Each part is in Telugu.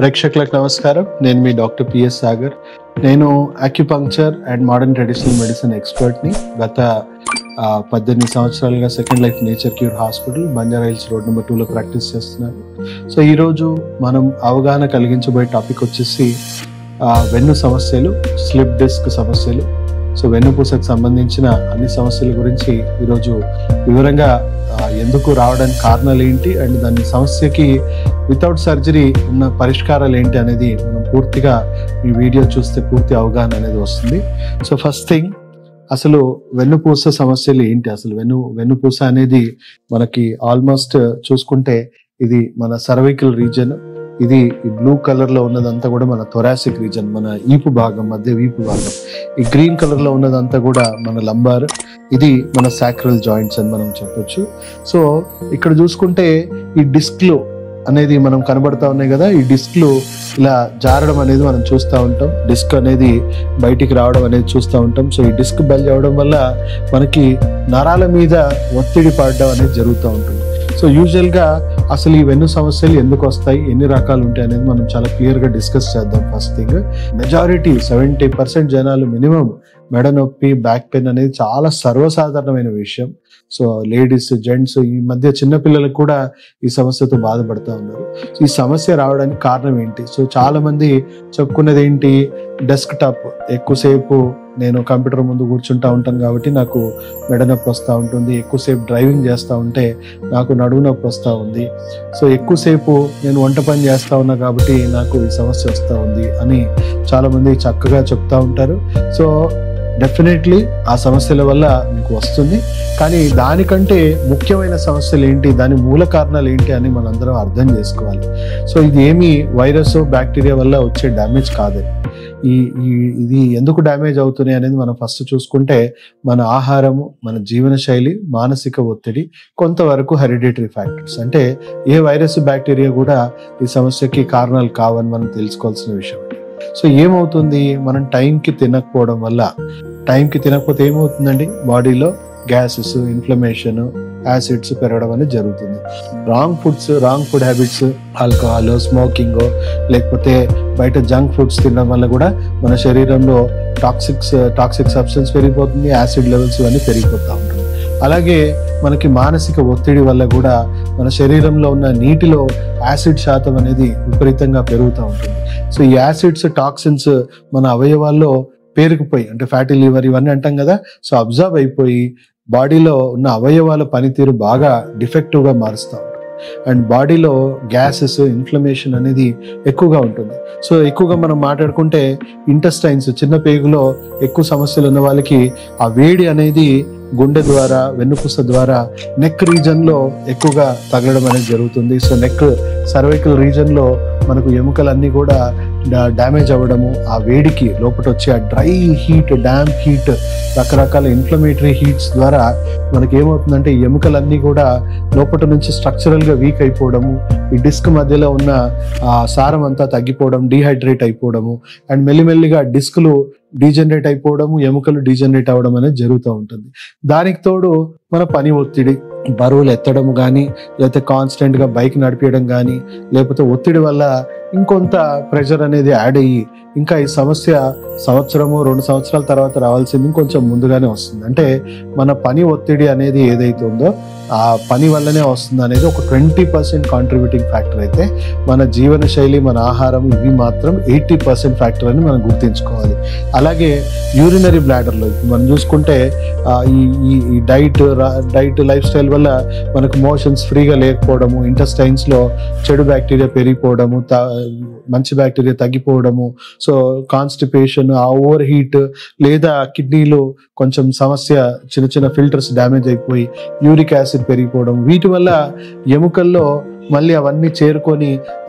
ప్రేక్షకులకు నమస్కారం. నేను మీ డాక్టర్ పిఎస్ సాగర్. నేను acupuncture and modern traditional medicine ఎక్స్పర్ట్ని. గత 18 సంవత్సరాలుగా second life nature cure hospital, Banjara hills road number 2లో ప్రాక్టీస్ చేస్తున్నాను. సో ఈరోజు మనం అవగాహన కలిగించబోయే టాపిక్ వచ్చేసి వెన్ను సమస్యలు, స్లిప్ డిస్క్ సమస్యలు. సో వెన్నుపూసకు సంబంధించిన అన్ని సమస్యల గురించి ఈరోజు వివరంగా ఎందుకు రావడానికి కారణాలు ఏంటి అండ్ దాని సమస్యకి వితౌట్ సర్జరీ ఉన్న పరిష్కారాలు ఏంటి అనేది మనం పూర్తిగా ఈ వీడియో చూస్తే పూర్తి అవగాహన అనేది వస్తుంది. సో ఫస్ట్ థింగ్, అసలు వెన్నుపూస సమస్యలు ఏంటి? అసలు వెన్నుపూస అనేది మనకి ఆల్మోస్ట్ చూసుకుంటే ఇది మన సర్వైకల్ రీజన్. ఇది ఈ బ్లూ కలర్ లో ఉన్నదంతా కూడా మన థొరాసిక్ రీజన్, మన ఈపు భాగం, మధ్య వీపు భాగం. ఈ గ్రీన్ కలర్ లో ఉన్నదంతా కూడా మన లంబార్, ఇది మన సాక్రల్ జాయింట్స్ అని మనం చెప్పొచ్చు. సో ఇక్కడ చూసుకుంటే ఈ డిస్క్లు అనేది మనం కనబడతా ఉన్నాయి కదా, ఈ డిస్క్లు ఇలా జారడం అనేది మనం చూస్తూ ఉంటాం. డిస్క్ అనేది బయటికి రావడం అనేది చూస్తూ ఉంటాం. సో ఈ డిస్క్ బెల్జ్ అవడం వల్ల మనకి నరాల మీద ఒత్తిడి పడడం అనేది జరుగుతూ ఉంటుంది. సో యూజువల్గా అసలు ఈ వెన్ను సమస్యలు ఎందుకు వస్తాయి, ఎన్ని రకాలు ఉంటాయి అనేది మనం చాలా క్లియర్గా డిస్కస్ చేద్దాం. ఫస్ట్ థింగ్, మెజారిటీ 70% జనాలు మినిమం మెడ నొప్పి, బ్యాక్ పెయిన్ అనేది చాలా సర్వసాధారణమైన విషయం. సో లేడీస్, జెంట్స్, ఈ మధ్య చిన్నపిల్లలకు కూడా ఈ సమస్యతో బాధపడుతూ ఉన్నారు. ఈ సమస్య రావడానికి కారణం ఏంటి? సో చాలా మంది చెప్పుకునేది ఏంటి, డెస్క్ టాప్ ఎక్కువసేపు నేను కంప్యూటర్ ముందు కూర్చుంటా ఉంటాను కాబట్టి నాకు మెడ నొప్పి వస్తూ ఉంటుంది, ఎక్కువసేపు డ్రైవింగ్ చేస్తూ ఉంటే నాకు నడుము నొప్పి వస్తూ ఉంది, సో ఎక్కువసేపు నేను వంట పని చేస్తూ ఉన్నా కాబట్టి నాకు ఈ సమస్య వస్తూ ఉంది అని చాలామంది చక్కగా చెప్తూ ఉంటారు. సో డెఫినెట్లీ ఆ సమస్యల వల్ల మీకు వస్తుంది, కానీ దానికంటే ముఖ్యమైన సమస్యలు ఏంటి, దాని మూల కారణాలు ఏంటి అని మనందరం అర్థం చేసుకోవాలి. సో ఇది ఏమి వైరస్, బ్యాక్టీరియా వల్ల వచ్చే డ్యామేజ్ కాదు. ఇది ఎందుకు డ్యామేజ్ అవుతున్నాయి అనేది మనం ఫస్ట్ చూసుకుంటే మన ఆహారము, మన జీవన శైలి, మానసిక ఒత్తిడి, కొంతవరకు హెరిడిటరీ ఫ్యాక్టర్స్. అంటే ఏ వైరస్, బ్యాక్టీరియా కూడా ఈ సమస్యకి కారణాలు కావని మనం తెలుసుకోవాల్సిన విషయం. సో ఏమవుతుంది, మనం టైంకి తినకపోవడం వల్ల, టైంకి తినకపోతే ఏమవుతుందండి, బాడీలో గ్యాసెస్, ఇన్ఫ్లమేషన్, యాసిడ్స్ పెరగడం అనేది జరుగుతుంది. Wrong food habits, alcohol, smoking, లేకపోతే బయట జంక్ ఫుడ్స్ తినడం వల్ల కూడా మన శరీరంలో టాక్సిక్ సబ్స్టెన్స్ పెరిగిపోతుంది, యాసిడ్ లెవెల్స్ ఇవన్నీ పెరిగిపోతూ ఉంటుంది. అలాగే మనకి మానసిక ఒత్తిడి వల్ల కూడా మన శరీరంలో ఉన్న నీటిలో యాసిడ్ శాతం అనేది విపరీతంగా పెరుగుతూ ఉంటుంది. సో ఈ యాసిడ్స్, టాక్సిన్స్ మన అవయవాల్లో పేరుకుపోయి, అంటే ఫ్యాటీ లివర్ ఇవన్నీ అంటాం కదా, సో అబ్జర్వ్ అయిపోయి బాడీలో ఉన్న అవయవాల పనితీరు బాగా డిఫెక్టివ్గా మారుస్తూ ఉంటుంది. అండ్ బాడీలో గ్యాసెస్, ఇన్ఫ్లమేషన్ అనేది ఎక్కువగా ఉంటుంది. సో ఎక్కువగా మనం మాట్లాడుకుంటే ఇంటెస్టైన్స్, చిన్న పేగులో ఎక్కువ సమస్యలు ఉన్న వాళ్ళకి ఆ వేడి అనేది గుండె ద్వారా, వెన్నుపూస ద్వారా నెక్ రీజన్లో ఎక్కువగా తగలడం అనేది జరుగుతుంది. సో నెక్ సర్వైకల్ రీజన్లో మనకు ఎముకలన్నీ కూడా డ్యామేజ్ అవ్వడము, ఆ వేడికి లోపల వచ్చే ఆ డ్రై హీట్, డ్యాంప్ హీట్, రకరకాల ఇన్ఫ్లమేటరీ హీట్స్ ద్వారా మనకి ఏమవుతుందంటే ఈ ఎముకలన్నీ కూడా లోపల నుంచి స్ట్రక్చరల్గా వీక్ అయిపోవడము, ఈ డిస్క్ మధ్యలో ఉన్న సారం అంతా తగ్గిపోవడం, డీహైడ్రేట్ అయిపోవడము, అండ్ మెల్లిమెల్లిగా డిస్కులు డీజనరేట్ అయిపోవడము, ఎముకలు డీజనరేట్ అవ్వడం అనేది జరుగుతూ ఉంటుంది. దానికి తోడు మన పని ఒత్తిడి, బరువులు ఎత్తడం కానీ, లేకపోతే కాన్స్టెంట్గా బైక్ నడిపించడం కానీ, లేకపోతే ఒత్తిడి వల్ల ఇంకొంత ప్రెషర్ అనేది యాడ్ అయ్యి ఇంకా ఈ సమస్య 1-2 సంవత్సరాల తర్వాత రావాల్సింది ఇంకొంచెం ముందుగానే వస్తుంది. అంటే మన పని ఒత్తిడి అనేది ఏదైతే ఉందో ఆ పని వల్లనే వస్తుంది అనేది ఒక 20% కాంట్రిబ్యూటింగ్ ఫ్యాక్టర్ అయితే, మన జీవన శైలి, మన ఆహారం, ఇవి మాత్రం 80% ఫ్యాక్టర్ అని మనం గుర్తించుకోవాలి. అలాగే యూరినరీ బ్లాడర్లో మనం చూసుకుంటే ఈ డైట్ లైఫ్ స్టైల్ వల్ల మనకు మోషన్స్ ఫ్రీగా లేకపోవడము, ఇంటెస్టైన్స్లో చెడు బ్యాక్టీరియా పెరిగిపోవడము, మంచి బ్యాక్టీరియా తగ్గిపోవడము, సో కాన్స్టిపేషన్, ఆ ఓవర్ హీట్, లేదా కిడ్నీలో కొంచెం సమస్య, చిన్న ఫిల్టర్స్ డ్యామేజ్ అయిపోయి యూరిక్ యాసిడ్ పెరిగిపోవడం, వీటి వల్ల ఎముకల్లో మళ్ళీ అవన్నీ చేరుకొని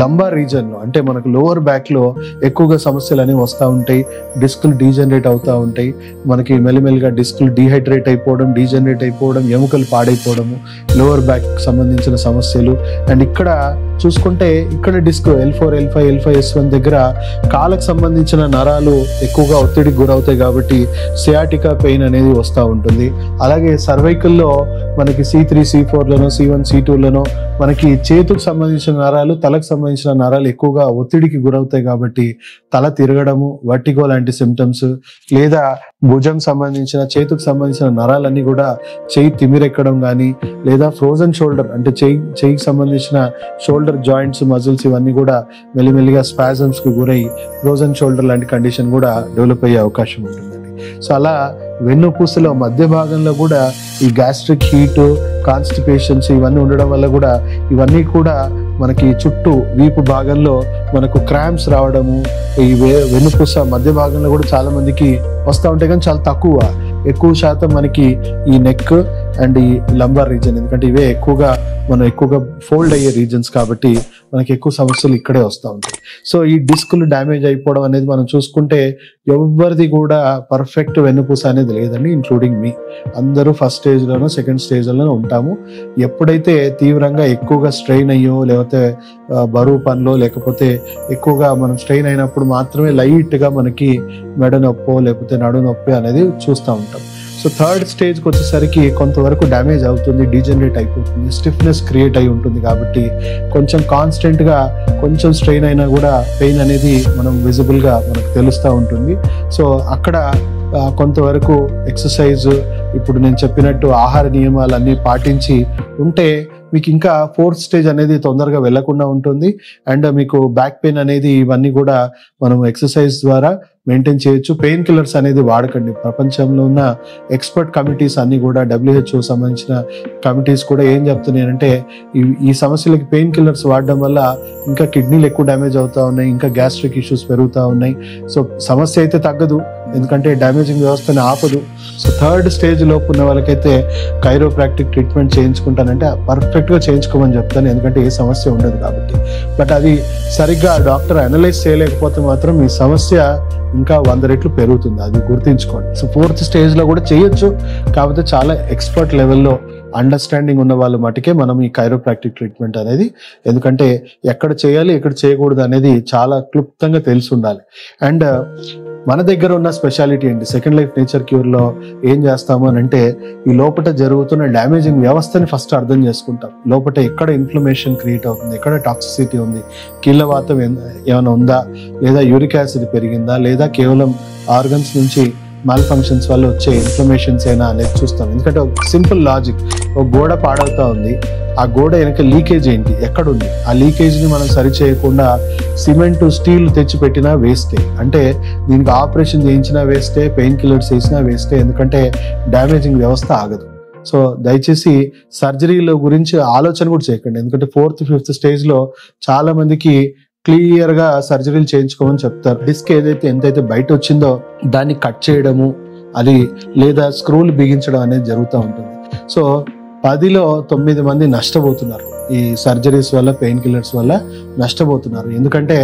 లంబార్ రీజన్లో, అంటే మనకు లోవర్ బ్యాక్లో ఎక్కువగా సమస్యలు అనేవి వస్తూ ఉంటాయి. డిస్కులు డీజనరేట్ అవుతూ ఉంటాయి, మనకి మెల్లిమెల్లిగా డిస్కులు డీహైడ్రేట్ అయిపోవడం, డీజనరేట్ అయిపోవడం, ఎముకలు పాడైపోవడము, లోవర్ బ్యాక్ సంబంధించిన సమస్యలు. అండ్ ఇక్కడ చూసుకుంటే ఇక్కడ disc L4, L5, S5 S1 దగ్గర కాళ్ళకు సంబంధించిన నరాలు ఎక్కువగా ఒత్తిడికి గురవుతాయి కాబట్టి సియాటికా పెయిన్ అనేది వస్తూ ఉంటుంది. అలాగే సర్వైకల్లో మనకి C3 C4లను C1 C2లను మనకి చేతుకు సంబంధించిన నరాలు తలకు సంబంధించిన నరాలు ఎక్కువగా ఒత్తిడికి గురవుతాయి కాబట్టి తల తిరగడము, వర్టిగో లాంటి సిమ్టమ్స్, లేదా భుజం సంబంధించిన చేతుకు సంబంధించిన నరాలన్నీ కూడా చెయ్యి తిమిరెక్కడం కానీ, లేదా ఫ్రోజన్ షోల్డర్ అంటే చెయ్యికి సంబంధించిన షోల్డర్ జాయింట్స్ మజిల్స్ ఇవన్నీ కూడా మెల్లిమెల్లిగా స్పాజమ్స్ కి గురై ఫ్రోజన్ షోల్డర్ లాంటి కండిషన్ కూడా డెవలప్ అయ్యే అవకాశం ఉంటుందండి. సో అలా వెన్నుపూసలో మధ్య భాగంలో కూడా ఈ గ్యాస్ట్రిక్ హీట్, కాన్స్టిపేషన్స్ ఇవన్నీ ఉండడం వల్ల కూడా ఇవన్నీ కూడా మనకి చుట్టూ వీపు భాగంలో మనకు క్రాంప్స్ రావడము, ఈ వెన్నుపూస మధ్య భాగంలో కూడా చాలా మందికి వస్తూ ఉంటాయి కానీ చాలా ఎక్కువ శాతం మనకి ఈ నెక్ అండ్ ఈ లంబార్ రీజన్, ఎందుకంటే ఇవే ఎక్కువగా ఫోల్డ్ అయ్యే రీజన్స్ కాబట్టి మనకి ఎక్కువ సమస్యలు ఇక్కడే వస్తూ ఉంటాయి. సో ఈ డిస్కులు డ్యామేజ్ అయిపోవడం అనేది మనం చూసుకుంటే ఎవరిది కూడా పర్ఫెక్ట్ వెన్నుపూస అనేది లేదండి, ఇంక్లూడింగ్ మీ. అందరూ ఫస్ట్ స్టేజ్లోనో సెకండ్ స్టేజ్లోనో ఉంటాము. ఎప్పుడైతే తీవ్రంగా ఎక్కువగా స్ట్రెయిన్ అయ్యో, లేకపోతే బరువు పనిలో, లేకపోతే ఎక్కువగా మనం స్ట్రెయిన్ అయినప్పుడు మాత్రమే లైట్గా మనకి మెడ నొప్పో లేకపోతే నడు నొప్పి అనేది చూస్తూ ఉంటాం. సో థర్డ్ స్టేజ్కి వచ్చేసరికి కొంతవరకు డ్యామేజ్ అవుతుంది, డీజనరేట్ అయిపోతుంది, స్టిఫ్నెస్ క్రియేట్ అయి ఉంటుంది కాబట్టి కొంచెం కాన్స్టెంట్గా కొంచెం స్ట్రెయిన్ అయినా కూడా పెయిన్ అనేది మనం విజిబుల్గా మనకు తెలుస్తూ ఉంటుంది. సో అక్కడ కొంతవరకు ఎక్సర్సైజ్, ఇప్పుడు నేను చెప్పినట్టు ఆహార నియమాలు అన్నీ పాటించి ఉంటే మీకు ఇంకా ఫోర్త్ స్టేజ్ అనేది తొందరగా వెళ్లకుండా ఉంటుంది. అండ్ మీకు బ్యాక్ పెయిన్ అనేది ఇవన్నీ కూడా మనం ఎక్సర్సైజ్ ద్వారా మెయింటైన్ చేయొచ్చు. పెయిన్ కిల్లర్స్ అనేది వాడకండి. ప్రపంచంలో ఉన్న ఎక్స్పర్ట్ కమిటీస్ అన్ని కూడా, WHO సంబంధించిన కమిటీస్ కూడా ఏం చెప్తున్నాయంటే ఈ సమస్యలకి పెయిన్ కిల్లర్స్ వాడడం వల్ల ఇంకా కిడ్నీలు ఎక్కువ డ్యామేజ్ అవుతా ఉన్నాయి, ఇంకా గ్యాస్ట్రిక్ ఇష్యూస్ పెరుగుతూ ఉన్నాయి. సో సమస్య అయితే తగ్గదు, ఎందుకంటే డ్యామేజింగ్ వ్యవస్థని ఆపదు. సో థర్డ్ స్టేజ్ లోపు ఉన్న వాళ్ళకైతే కైరోప్రాక్టిక్ ట్రీట్మెంట్ చేయించుకుంటానంటే పర్ఫెక్ట్గా చేయించుకోమని చెప్తాను, ఎందుకంటే ఏ సమస్య ఉండదు కాబట్టి. బట్ అది సరిగ్గా డాక్టర్ అనలైజ్ చేయలేకపోతే మాత్రం మీ సమస్య ఇంకా 100 రెట్లు పెరుగుతుంది, అది గుర్తుంచుకోండి. సో ఫోర్త్ స్టేజ్లో కూడా చేయొచ్చు, కాకపోతే చాలా ఎక్స్పర్ట్ లెవెల్లో అండర్స్టాండింగ్ ఉన్న వాళ్ళ మటుకే మనం ఈ కైరోప్రాక్టిక్ ట్రీట్మెంట్ అనేది, ఎందుకంటే ఎక్కడ చేయాలి ఎక్కడ చేయకూడదు అనేది చాలా క్లుప్తంగా తెలిసి ఉండాలి. అండ్ మన దగ్గర ఉన్న స్పెషాలిటీ ఏంటి, సెకండ్ లైఫ్ నేచర్ క్యూర్లో ఏం చేస్తాము అని అంటే ఈ లోపల జరుగుతున్న డ్యామేజింగ్ వ్యవస్థని ఫస్ట్ అర్థం చేసుకుంటాం. లోపల ఎక్కడ ఇన్ఫ్లమేషన్ క్రియేట్ అవుతుంది, ఎక్కడ టాక్సిసిటీ ఉంది, కీళ్ళవాతం ఏమైనా ఉందా, లేదా యూరిక్ యాసిడ్ పెరిగిందా, లేదా కేవలం ఆర్గన్స్ నుంచి మాల్ ఫంక్షన్స్ వల్ల వచ్చే ఇన్ఫ్లమేషన్స్ అయినా అనేది చూస్తాం. ఎందుకంటే ఒక సింపుల్ లాజిక్, ఒక గోడ పాడవుతా ఉంది, ఆ గోడ వెనక లీకేజ్ ఏంటి, ఎక్కడుంది, ఆ లీకేజ్ని మనం సరి చేయకుండా సిమెంట్ స్టీల్ తెచ్చి పెట్టినా వేస్టే. అంటే దీనికి ఆపరేషన్ చేయించినా వేస్టే, పెయిన్ కిల్లర్స్ వేసినా వేస్టే, ఎందుకంటే డ్యామేజింగ్ వ్యవస్థ ఆగదు. సో దయచేసి సర్జరీల గురించి ఆలోచన కూడా చేయకండి, ఎందుకంటే 4th 5th స్టేజ్లో చాలా మందికి క్లియర్గా సర్జరీలు చేయించుకోమని చెప్తారు. డిస్క్ ఏదైతే ఎంతైతే బయట వచ్చిందో దాన్ని కట్ చేయడము, అది లేదా స్క్రూలు బిగించడం అనేది జరుగుతూ ఉంటుంది. సో 10లో 9 మంది నష్టపోతున్నారు ఈ సర్జరీస్ వల్ల, పెయిన్ కిల్లర్స్ వల్ల నష్టపోతున్నారు. ఎందుకంటే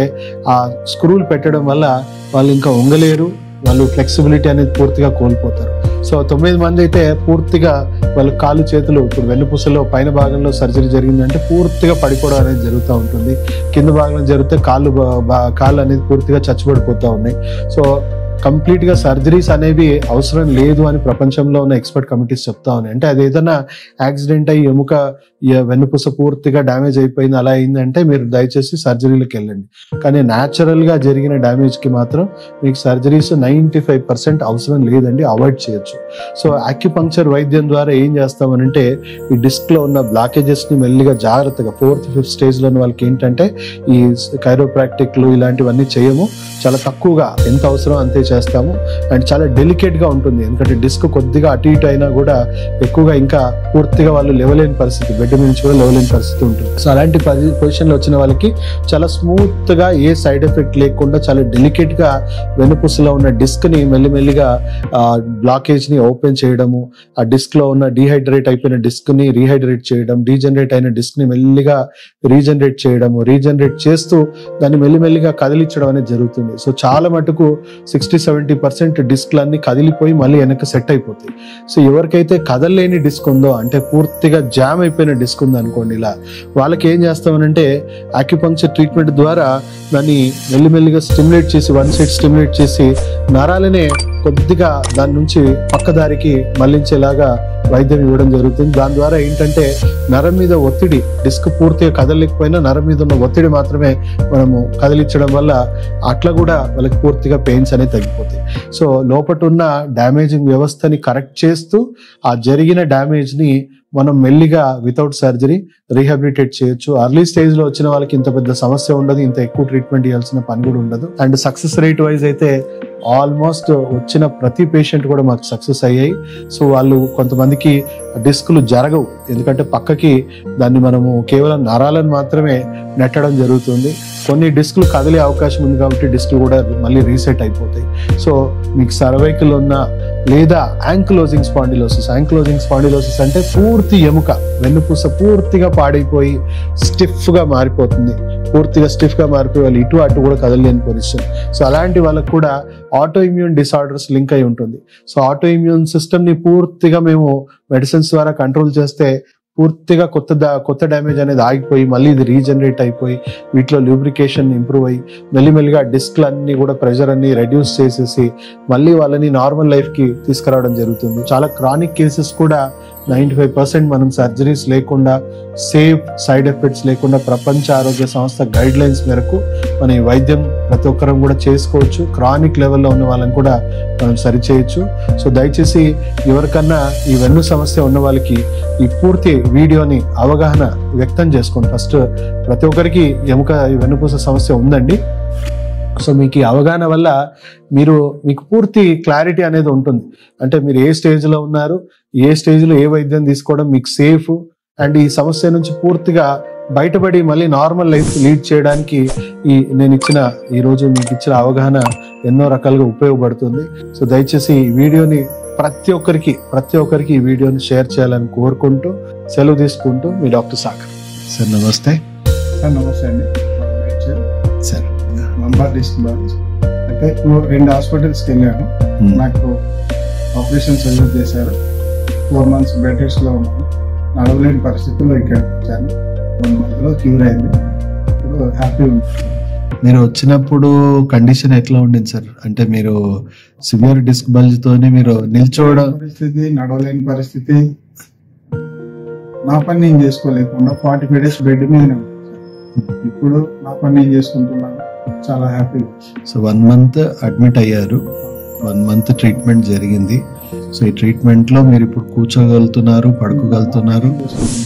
ఆ స్క్రూలు పెట్టడం వల్ల వాళ్ళు ఇంకా వంగలేరు, వాళ్ళు ఫ్లెక్సిబిలిటీ అనేది పూర్తిగా కోల్పోతారు. సో 9 మంది అయితే పూర్తిగా వాళ్ళు కాళ్ళు చేతులు, ఇప్పుడు వెన్నుపూసలో పైన భాగంలో సర్జరీ జరిగిందంటే పూర్తిగా పడిపోవడం అనేది జరుగుతూ ఉంటుంది, కింద భాగంలో జరిగితే కాళ్ళు అనేది పూర్తిగా చచ్చిపడిపోతూ ఉన్నాయి. సో కంప్లీట్గా సర్జరీస్ అనేవి అవసరం లేదు అని ప్రపంచంలో ఉన్న ఎక్స్పర్ట్ కమిటీస్ చెప్తా ఉన్నాయి. అంటే అది ఏదైనా యాక్సిడెంట్ అయ్యి ఎముక వెన్నుపూస పూర్తిగా డ్యామేజ్ అయిపోయింది అలా అయిందంటే మీరు దయచేసి సర్జరీలకు వెళ్ళండి. కానీ న్యాచురల్గా జరిగిన డ్యామేజ్కి మాత్రం మీకు సర్జరీస్ 95% అవసరం లేదండి, అవాయిడ్ చేయొచ్చు. సో యాక్యుపంక్చర్ వైద్యం ద్వారా ఏం చేస్తామనంటే ఈ డిస్క్లో ఉన్న బ్లాకేజెస్ని మెల్లిగా జాగ్రత్తగా 4th 5th స్టేజ్లో వాళ్ళకి ఏంటంటే ఈ కైరోప్రాక్టిక్లు ఇలాంటివన్నీ చేయము, చాలా తక్కువగా ఎంత అవసరం అంతే చేస్తాము. అండ్ చాలా డెలికేట్గా ఉంటుంది, ఎందుకంటే డిస్క్ కొద్దిగా అటు ఇటు అయినా కూడా ఎక్కువగా ఇంకా పూర్తిగా వాళ్ళు లేవలేని పరిస్థితి, బెడ్ నుంచి కూడా లేవలేని పరిస్థితి ఉంటుంది. సో అలాంటి పొజిషన్లో వచ్చిన వాళ్ళకి చాలా స్మూత్గా ఏ సైడ్ ఎఫెక్ట్ లేకుండా చాలా డెలికేట్గా వెన్నుపూసలో ఉన్న డిస్క్ని మెల్లిమెల్లిగా బ్లాకేజ్ని ఓపెన్ చేయడము, ఆ డిస్క్లో ఉన్న డీహైడ్రేట్ అయిపోయిన డిస్క్ని రీహైడ్రేట్ చేయడం, డీజనరేట్ అయిన డిస్క్ని మెల్లిగా రీజనరేట్ చేయడము, రీజనరేట్ చేస్తూ దాన్ని మెల్లిమెల్లిగా కదిలించడం అనేది జరుగుతుంది. సో చాలా మటుకు 60 60-70% డిస్క్లన్నీ కదిలిపోయి మళ్ళీ వెనక్కి సెట్ అయిపోతాయి. సో ఎవరికైతే కదలలేని డిస్క్ ఉందో, అంటే పూర్తిగా జామ్ అయిపోయిన డిస్క్ ఉందనుకోండి, ఇలా వాళ్ళకి ఏం చేస్తామనంటే ఆక్యుపంక్చర్ ట్రీట్మెంట్ ద్వారా దాన్ని మెల్లిమెల్లిగా స్టిమ్యులేట్ చేసి, వన్ సైడ్ స్టిమ్యులేట్ చేసి నరాలనే కొద్దిగా దాని నుంచి పక్కదారికి మళ్లించేలాగా వైద్యం ఇవ్వడం జరుగుతుంది. దాని ద్వారా ఏంటంటే నరం మీద ఒత్తిడి, డిస్క్ పూర్తిగా కదలలేకపోయినా నరం మీద ఉన్న ఒత్తిడి మాత్రమే మనము కదిలించడం వల్ల అట్లా కూడా వాళ్ళకి పూర్తిగా పెయిన్స్ అనేవి తగ్గిపోతాయి. సో లోపట ఉన్న డ్యామేజింగ్ వ్యవస్థని కరెక్ట్ చేస్తూ ఆ జరిగిన డ్యామేజ్ని మనం మెల్లిగా వితౌట్ సర్జరీ రీహాబిలిటేట్ చేయొచ్చు. అర్లీ స్టేజ్ లో వచ్చిన వాళ్ళకి ఇంత పెద్ద సమస్య ఉండదు, ఇంత ఎక్కువ ట్రీట్మెంట్ ఇవ్వాల్సిన పని కూడా ఉండదు. అండ్ సక్సెస్ రేట్ వైజ్ అయితే ఆల్మోస్ట్ వచ్చిన ప్రతి పేషెంట్ కూడా మాకు సక్సెస్ అయ్యాయి. సో వాళ్ళు కొంతమందికి డిస్కులు జరగవు, ఎందుకంటే పక్కకి దాన్ని మనము కేవలం నరాలను మాత్రమే నెట్టడం జరుగుతుంది. కొన్ని డిస్కులు కదిలే అవకాశం ఉంది కాబట్టి డిస్కులు కూడా మళ్ళీ రీసెట్ అయిపోతాయి. సో మీకు సర్వైకల్ ఉన్న లేదా యాంక్లోజింగ్ స్పాండిలోసిస్, యాంక్లోజింగ్ స్పాండిలోసిస్ అంటే పూర్తి ఎముక వెన్నుపూస పూర్తిగా పాడైపోయి స్టిఫ్గా మారిపోతుంది, పూర్తిగా స్టిఫ్గా మారిపోయి వాళ్ళు ఇటు అటు కూడా కదలలేని పొజిషన్. సో అలాంటి వాళ్ళకు కూడా ఆటో ఇమ్యూన్ డిసార్డర్స్ లింక్ అయి ఉంటుంది. సో ఆటో ఇమ్యూన్ సిస్టమ్ని పూర్తిగా మేము మెడిసిన్స్ ద్వారా కంట్రోల్ చేస్తే పూర్తిగా కొత్త డ్యామేజ్ అనేది ఆగిపోయి మళ్ళీ ఇది రీజనరేట్ అయిపోయి వీటిలో ల్యూబ్రికేషన్ ఇంప్రూవ్ అయ్యి మెల్లిమెల్లిగా డిస్క్లు అన్ని కూడా ప్రెషర్ అన్ని రెడ్యూస్ చేసేసి మళ్ళీ వాళ్ళని నార్మల్ లైఫ్కి తీసుకురావడం జరుగుతుంది. చాలా క్రానిక్ కేసెస్ కూడా 95% మనం సర్జరీస్ లేకుండా, సేఫ్ సైడ్ ఎఫెక్ట్స్ లేకుండా ప్రపంచ ఆరోగ్య సంస్థ గైడ్ లైన్స్ మేరకు మన ఈ వైద్యం ప్రతి ఒక్కరం కూడా చేసుకోవచ్చు. క్రానిక్ లెవెల్లో ఉన్న వాళ్ళని కూడా మనం సరిచేయచ్చు. సో దయచేసి ఎవరికన్నా ఈ వెన్ను సమస్య ఉన్న వాళ్ళకి ఈ పూర్తి వీడియోని అవగాహన వ్యక్తం చేసుకోండి. ఫస్ట్ ప్రతి ఒక్కరికి వెన్నుపూస సమస్య ఉందండి. సో మీకు ఈ అవగాహన వల్ల మీకు పూర్తి క్లారిటీ అనేది ఉంటుంది. అంటే మీరు ఏ స్టేజ్లో ఉన్నారు, ఏ స్టేజ్లో ఏ వైద్యం తీసుకోవడం మీకు సేఫ్, అండ్ ఈ సమస్య నుంచి పూర్తిగా బయటపడి మళ్ళీ నార్మల్ లైఫ్ లీడ్ చేయడానికి నేను ఈరోజు మీకు ఇచ్చిన అవగాహన ఎన్నో రకాలుగా ఉపయోగపడుతుంది. సో దయచేసి ఈ వీడియోని ప్రతి ఒక్కరికి ఈ వీడియోని షేర్ చేయాలని కోరుకుంటూ సెలవు తీసుకుంటూ మీ డాక్టర్ సాగర్. సార్ నమస్తే. సార్ నమస్తే అండి. సార్ లంబార్ డిస్క్ అంటే 2 హాస్పిటల్స్కి వెళ్ళాను. నాకు ఆపరేషన్ సర్జరీ చేశారు. 4 months బెడ్ రెస్ట్ లో ఉన్నాను. నడవలేని పరిస్థితుల్లో ఇక్కడ వచ్చాను. 1 month లో క్యూర్ అయింది. ఇప్పుడు హ్యాపీ ఉంది. మీరు వచ్చినప్పుడు కండిషన్ ఎట్లా ఉండింది సార్? అంటే మీరు సివియర్ డిస్క్ బల్జ్ తోనే మీరు నిల్చోవడం పరిస్థితి, నడవలేని పరిస్థితి, నా పని నేను చేసుకోలేకుండా 45 days బెడ్ మీద. ఇప్పుడు నా పని నేను చేసుకుంటున్నాను. చాలా హ్యాపీ. సో 1 month అడ్మిట్ అయ్యారు, 1 month ట్రీట్మెంట్ జరిగింది. సో ఈ ట్రీట్మెంట్ లో మీరు ఇప్పుడు కూర్చోగలుగుతున్నారు, పడుకోగలుగుతున్నారు,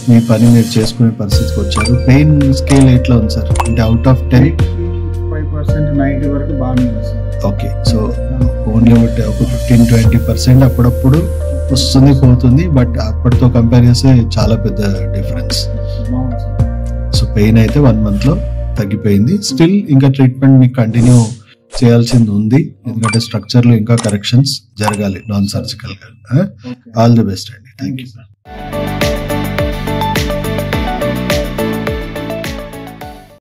మీ పని మీరు చేసుకునే పరిస్థితికి వచ్చారు. పెయిన్ స్కేల్ ఎట్లా ఉంది సార్? అంటే అవుట్ ఆఫ్ 10 5% 90 వరకు బాగానే ఉంది సార్. ఓకే. సో ఓన్లీ ఒక 15-20% అప్పుడప్పుడు వస్తుంది పోతుంది, బట్ అప్పటితో కంపేర్ చేస్తే చాలా పెద్ద డిఫరెన్స్. సో పెయిన్ అయితే 1 month లో తగ్గిపోయింది. స్టిల్ ఇంకా ట్రీట్మెంట్ మీకు కంటిన్యూ చేయాల్సింది ఉంది, ఎందుకంటే స్ట్రక్చర్ లో ఇంకా కరెక్షన్స్ జరగాలి నాన్ సర్జికల్ గా. ఆల్ ది బెస్ట్ అండి. Thank you.